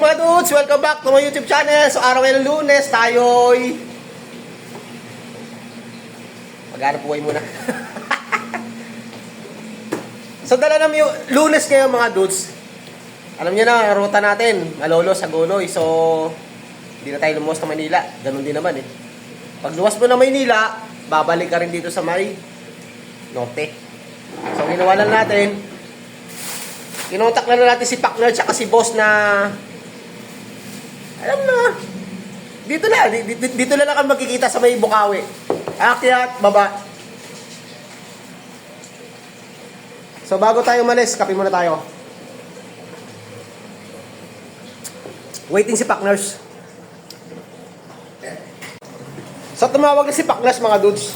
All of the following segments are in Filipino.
mga dudes! Welcome back to my YouTube channel. So araw ngayon ng Lunes, tayo'y maghanap buhay muna. So dala namin yung Lunes ngayon mga dudes. Alam niyo na, ruta natin, Malolo, Sagunoy. So hindi na tayo lumuwas na Manila. Ganun din naman eh. Pag luwas mo na Maynila, babalik ka rin dito sa may norte. So ginawa lang natin, kinontak na natin si Pakner at si boss na alam na, dito na lang kami magkikita sa may Bukawi. Akyat, baba. So bago tayo umalis, kape muna tayo. Waiting si Pakners. So tumawag na si Pakners mga dudes.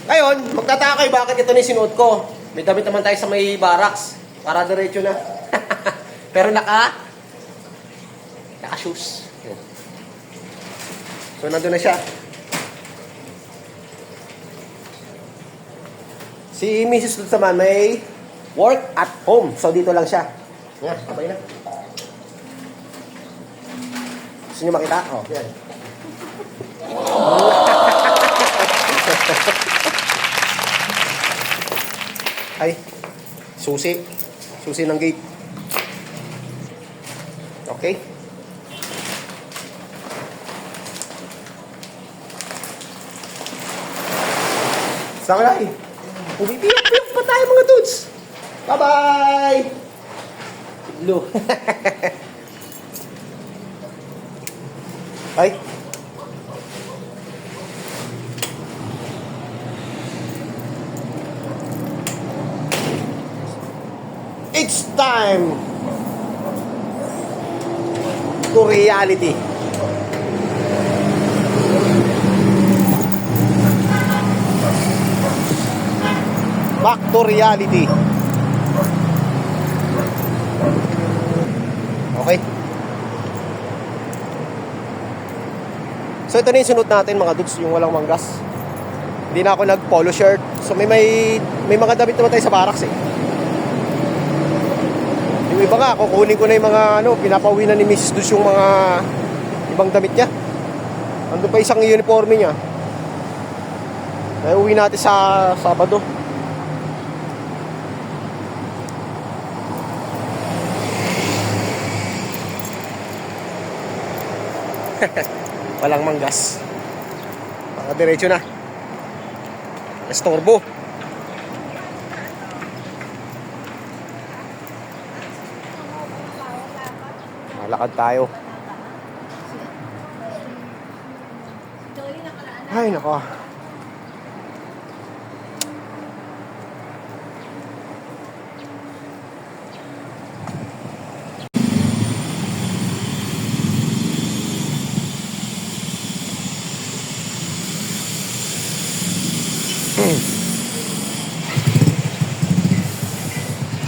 Ngayon, magtataka kayo bakit ito na yung sinuot ko. May damit naman tayo sa may barracks. Para diretso na. Pero naka-shoes. So, nandun na siya. Si Mrs. Lutz naman may work at home. So, dito lang siya. Nga, sabay na. Gusto nyo makita? Oh, yan. Ay, susi. Susi ng gate. Okay. Sangalay. Pumipiyok-piyok pa tayo mga dudes. Bye-bye! Blue. Ay. It's time to reality. Back to reality. Okay. So ito na yung sunod natin mga dudes, yung walang manggas. Hindi na ako nag-polo shirt. So may mga damit naman tayo sa barracks eh. Yung iba nga, kukunin ko na yung mga pinapauwi na ni Mrs. Dus yung mga ibang damit niya. Ando pa isang uniforme niya. Ay uwi natin sa Sabado. Walang manggas. Diretso na. Estorbo. Lakad tayo. Ay, nako.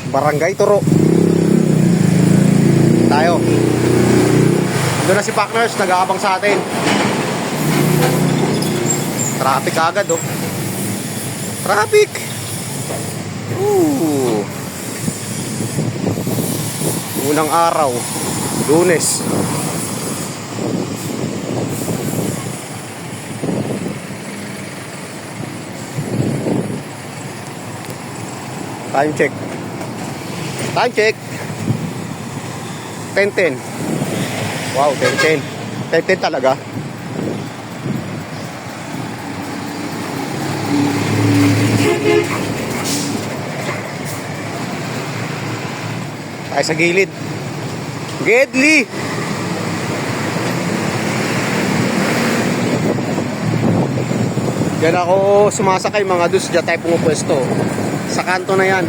Barangay Turo. Tayo. Doon na si Pakners, nag-aabang sa atin. Traffic agad oh. Traffic. Unang araw, Lunes. Time check. Time check. 10:10. Wow, 10:10. 10:10 talaga. Ay sa gilid. Gedli. Diyan ako sumasakay mga dus. Diyan tayo pumupwesto. Sa kanto na yan.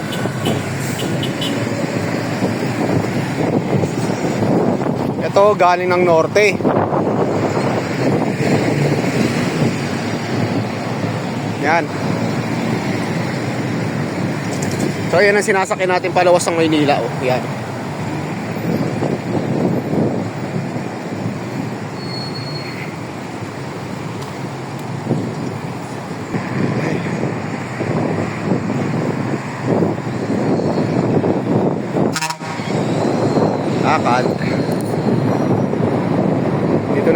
Ito galing ng norte. Yan. So yan ang sinasakyan natin palawas ng Maynila oh. Yan. lakad.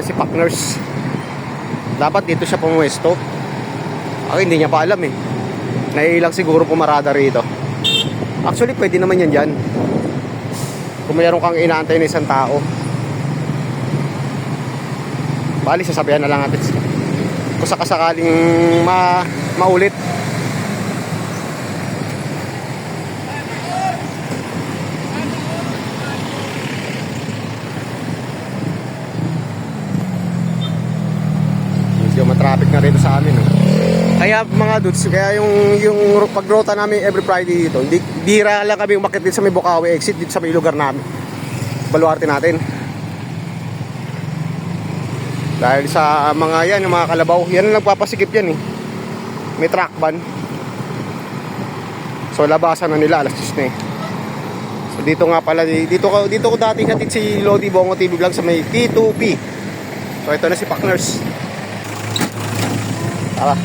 na si Partners. Dapat dito siya pumuwesto. Ako hindi niya pa alam eh. Naiilang siguro pumarada rito. Actually pwede naman yan dyan. Kung mayroon kang inaantay na isang tao, bali sasabihan na lang natin kung sakasakaling maulit. Medyo matraffic na rito sa amin, no? Kaya mga dudes, kaya yung pagrota namin every Friday dito, bira lang kami umakit dito sa may Bukawi exit dito sa may lugar namin, baluarte natin. Dahil sa mga yan, yung mga kalabaw, yan ang nagpapasikip yan eh. May truck ban. So labasan na nila alas 10 na eh. So dito nga pala, dito ko dati hatid si Lodi Bongo TV Vlog sa may P2P. So ito na si Partners. Tara.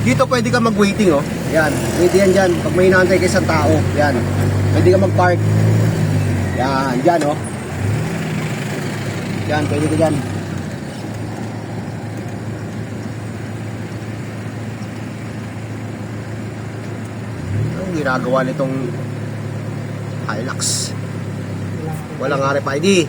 Dito pwede ka mag-waiting, oh. Yan, pwede yan dyan. Pag may inaantay ka isang tao, yan. Pwede ka mag-park. Yan, dyan, oh. Yan, pwede ka dyan. Ang ginagawa nitong Hilux. Walang RFID.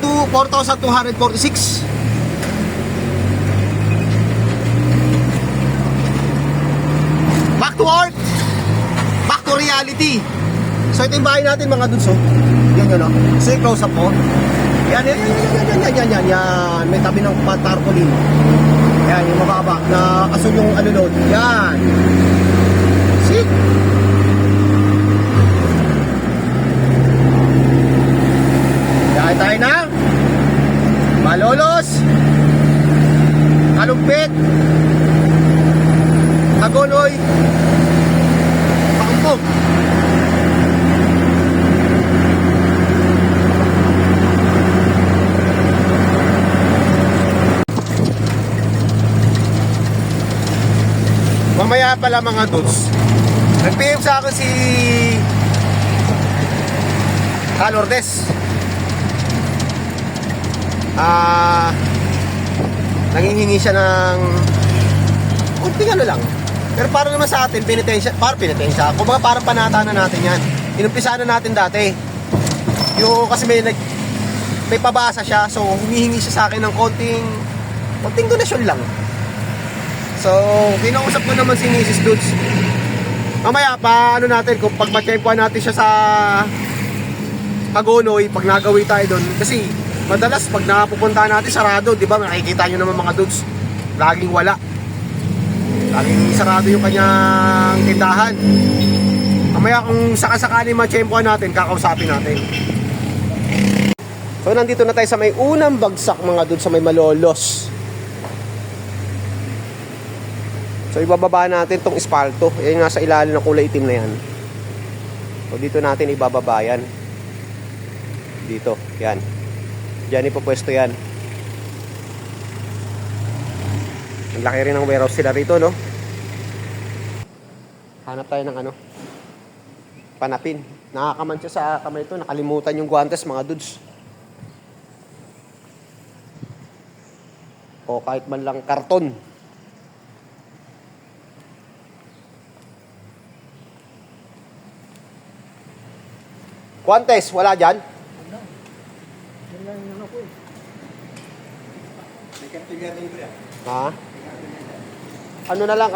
to 4,246. Back to work. Back to reality. So ito yung bahay natin mga dudes, oh. Yan yun, oh. So close up mo. Yan. May tabi ng tarpaulin. Yan, yung mababa na kaso yung ano doon. Yan. See? Yan tayo na. Malolos. Kalumpit. Agonoy. Pakumpong. Mamaya pala mga dudes, nag-PM sa akin si Calordes. Nangihingi siya ng kunting ano lang. Pero para naman sa atin, penitensya. Kung baka parang panata na natin yan. Inumpisahan na natin dati. Yung kasi may pabasa siya, so humihingi siya sa akin ng konting donasyon lang. So, kinausap ko naman si Mrs. Dudes. Mamaya pa, ano natin, kung pag matsyempuan natin siya sa Hagonoy, pag nagawi tayo doon. Kasi, madalas, pag napupunta natin, sarado, di ba? Nakikita nyo naman mga Dudes. Laging wala. Laging sarado yung kanyang tindahan. Mamaya, kung sakasakali matsyempuan natin, kakausapin natin. So, nandito na tayo sa may unang bagsak mga Dudes, sa may Malolos. So ibababa natin tong espalto. Yan nga sa ilalim ng kulay itim na yan. So dito natin ibababa yan. Dito, yan. Diyan ipopwesto yan. Ang laki rin ng warehouse sila rito, no? Hanap tayo ng ano, panapin. Nakakaman siya sa kamay ito. Nakalimutan yung guantes mga dudes. O kahit man lang karton. Guantes, wala dyan? Wala. Yan lang yung ano ko eh. May kartigan din ba yan? Ha? Ano na lang,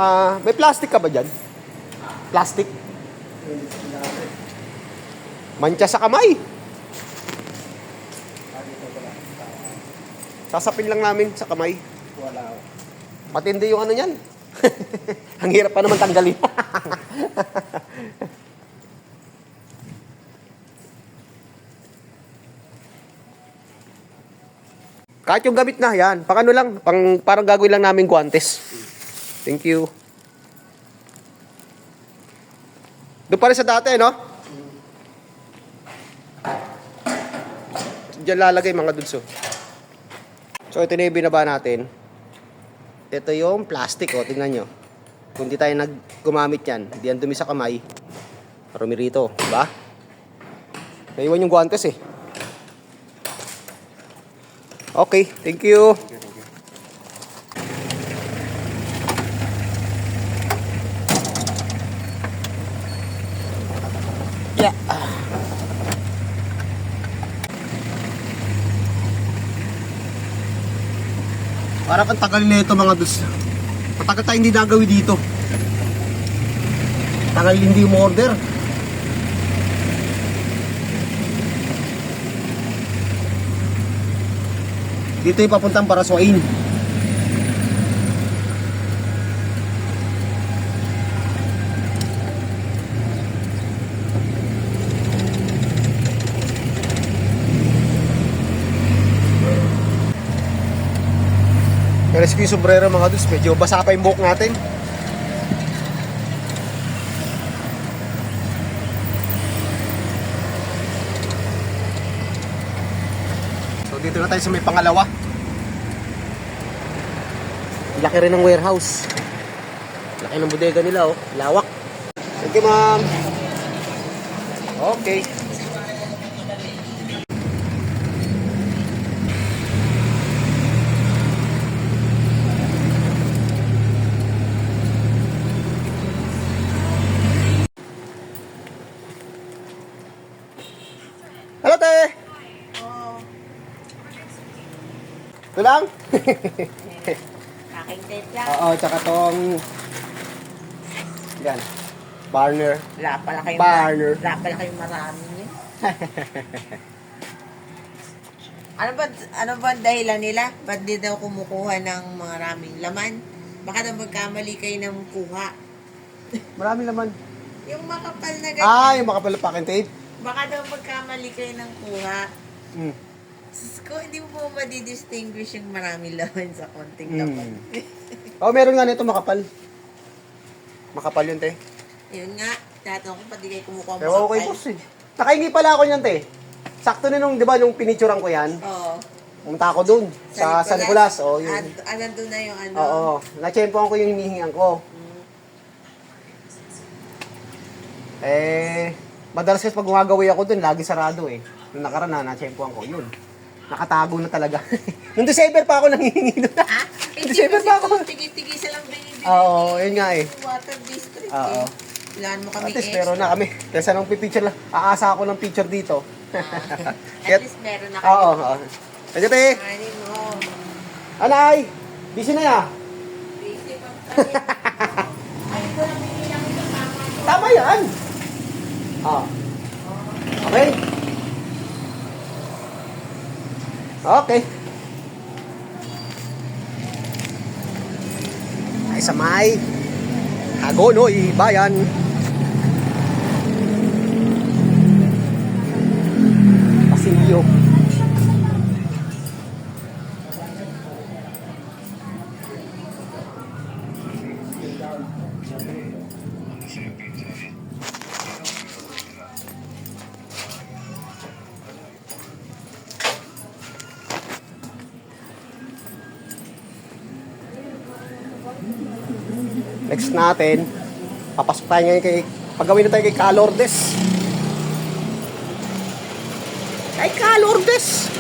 may plastic ka ba dyan? Plastic? Mancha sa kamay. Sasapin lang namin sa kamay. Wala. Matindi yung ano yan. Ang hirap pa naman tanggalin. Kahit yung gamit na, yan. Pang ano lang, parang gagawin lang namin guantes. Thank you. Doon pa rin sa dati, no? Diyan lalagay mga dudso. So ito na yung binaba natin. Ito yung plastic, oh, tingnan nyo. Kung di tayo gumamit yan, hindi yan dumi sa kamay. Marumi rito, diba? Naiwan yung guantes eh. Okay, thank you. Yeah. Parang ang tagal na ito mga dus. Matagal tayo hindi nagawi dito. Tagal hindi umorder. Dito yung papuntang Parasuain. Rescue sombrero mga dus, medyo basa pa yung buhok natin. So dito na tayo sa may pangalawa. Laki rin ng warehouse. Laki ng bodega nila, oh, lawak. Thank you, ma'am. Okay. Hello, te! Ito lang? Aking tetya. Oo, tsaka tong... Yan. Barner. Wala pala kayong Barner. Wala pala kayong marami niya. Ano ba ang dahilan nila? Ba't di daw kumukuha ng maraming laman? Baka daw magkamali kayo ng kuha. Marami naman. Yung makapal na ganyan. Yung makapal na packing tape. Baka daw magkamali kayo ng kuha. Mm. Sus ko, hindi mo po madidistinguish yung maraming laman sa konting laman. Oh, meron nga nito makapal. Makapal yun, te. Yun nga, tatanong ko pati kayo kumukuha Pero okay, boss eh. Nakahingi pala ako niyan, te. Sakto na nung, di ba, nung pinicturan ko yan, Oo. pumunta ako dun, sa San Nicolas. Oh, yun. Nandun na yung ano. Oo, natsyempohan ko yung hinihingan ko. Madalas kasi pag gumagawi ako dun, lagi sarado eh. Nung nakaraan na, natsyempohan ko, yun. Nakatago na talaga. Nung December pa ako nangihingi doon. Nung December pa ako. Tigi-tigi sa lang binibili. Oo, yun nga eh. Water district Oo. eh. Kailangan mo kami At least meron na kami. Kesa nung pipicture lang, aasa ako ng picture dito. At least meron na kami. Oo, oo. Sige, te. Kanin mo. Anay! Busy na ya. Busy pa tayo. Ay, ito lang binilang ito. Tama yan. Ah. Okay. Okay. Ay, sa may Hagonoy, bayan. Pasilyo. Next natin, papasok tayo ngayon kay, pagawin na tayo kay Calordes. Kay Calordes!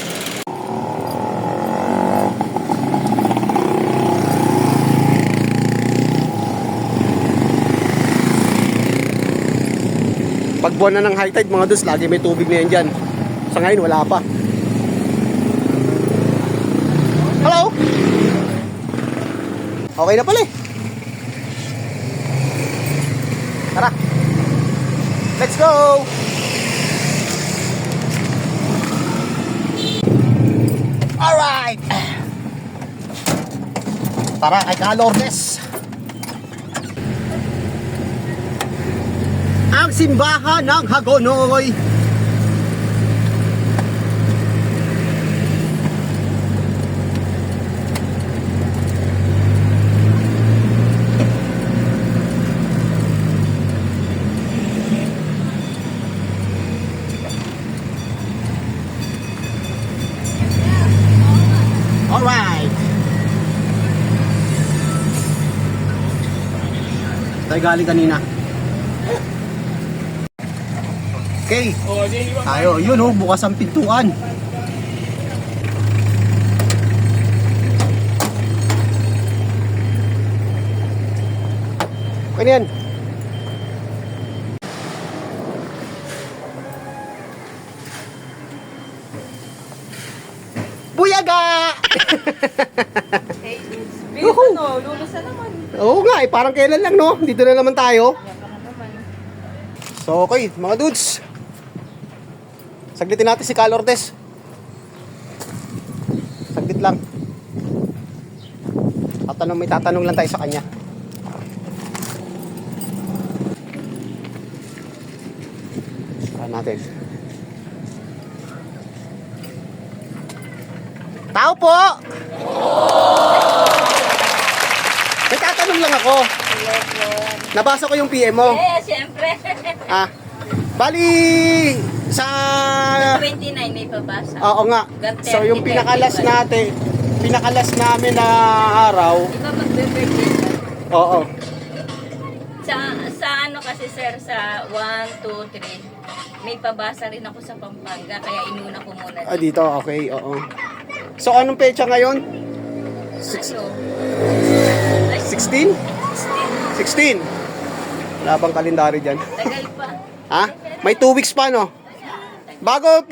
Pag buwan na ng high tide mga dus, lagi may tubig na yan dyan. Sa ngayon, wala pa. Hello? Okay na pala eh. Tara. Let's go. Alright. Tara kay Calordes. Ang simbahan ng Hagonoy. Alright. Tayo galing kanina. Okay. Tayo, yun oh, bukas ang pintuan. Ano yan? Buyaga! Hey, Yuhu! no, lulos na naman. Oo nga eh, parang kailan lang no? Dito na naman tayo. So okay, mga dudes. Saglitin natin si Cal Ortez. Saglit lang. May tatanong lang tayo sa kanya. Saan natin? Tao po! May tatanong lang ako. Nabasa ko yung PM mo. Siyempre. Ah, bali sa 29 may pabasa. oo nga. So yung pinakalas namin na araw, Di ba magbe-birthday ka? oo. Sa ano kasi sir, sa 1, 2, 3, may pabasa rin ako sa Pampanga, kaya inuna ko muna. Ah, dito, okay, oo. So anong petsa ngayon? Ano? 16? 16. Wala bang kalendaryo dyan? Tagal pa. Ha? May 2 weeks pa, no? Bago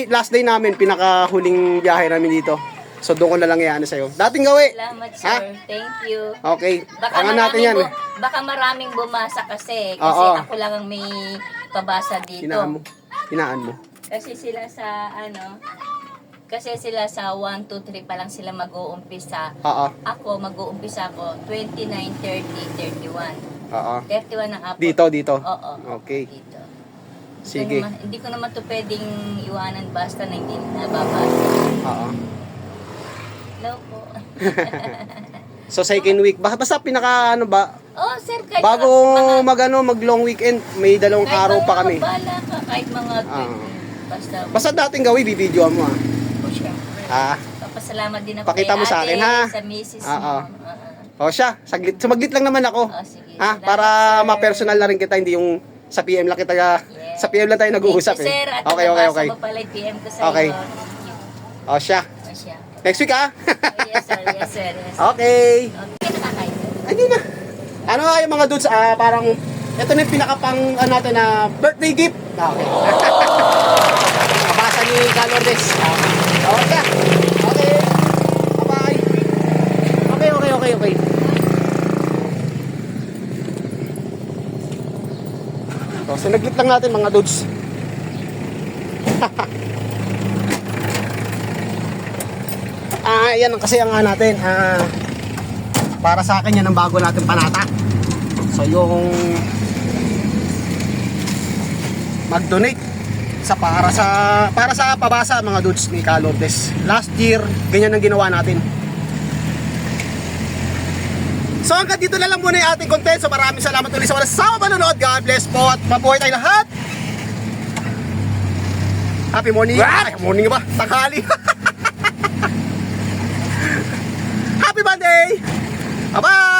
last day namin, pinakahuling biyahe namin dito. So doon ko na lang iano sa'yo. Dating gawi. Salamat sir. Ha? Thank you. Okay. Baka Angan natin yan eh. baka maraming bumasa kasi. Kasi Oo. ako lang ang may pabasa dito. Hinaan mo. Kasi sila sa 1, 2, 3 pa lang sila mag-uumpisa. Oo. Ako, mag-uumpisa ako 29, 30, 31. Oo. 31 ang apo. Dito. Oo. Okay. Dito. Sige. Hindi ko naman to pwedeng iwanan basta na hindi nababasa. Oo. Hello po. So second week, basta pinaka ano ba, Oh, sir, kahit bago mag long weekend, may 2 araw pa kami. Bala ka, kahit mga basta. Basta dating gawi, bibidyoan mo ah. Ah, Papasalamat din ako Pakita mo sa akin, ha? sa misis Oo. mo. o siya, sumaglit lang naman ako. Oh, sige. Ha, Salamat, para sir. ma-personal na rin kita, hindi yung sa PM lang kita, sa PM lang tayo nag-uusap Thank you, sir. eh. At Okay. nabasa mo pala yung PM ko sa'yo. Okay. Thank you. O siya, O siya. next week ah. Oh, yes, sir. Yes, sir. Yes. Okay. Okay, nakakain. Ay, di na. Ano nga yung mga dudes, parang, ito na yung pinakapang, natin na birthday gift. Okay. Nabasa ni Cal Ortez. Okay. Okay. Bye-bye. Okay. So, sinaglit lang natin mga dudes. Yan ang kasi ang natin. Para sa akin yan ang bago natin panata. So yung mag-donate para sa pabasa mga dudes ni Cal Ortez. Last year, ganyan ang ginawa natin. So hanggang dito na lang muna yung ating content. So maraming salamat ulit sa walang panonood. God bless po at mabuhay tayo lahat. Happy morning. Ay, morning ba? Tanghali. Happy Monday. Bye-bye.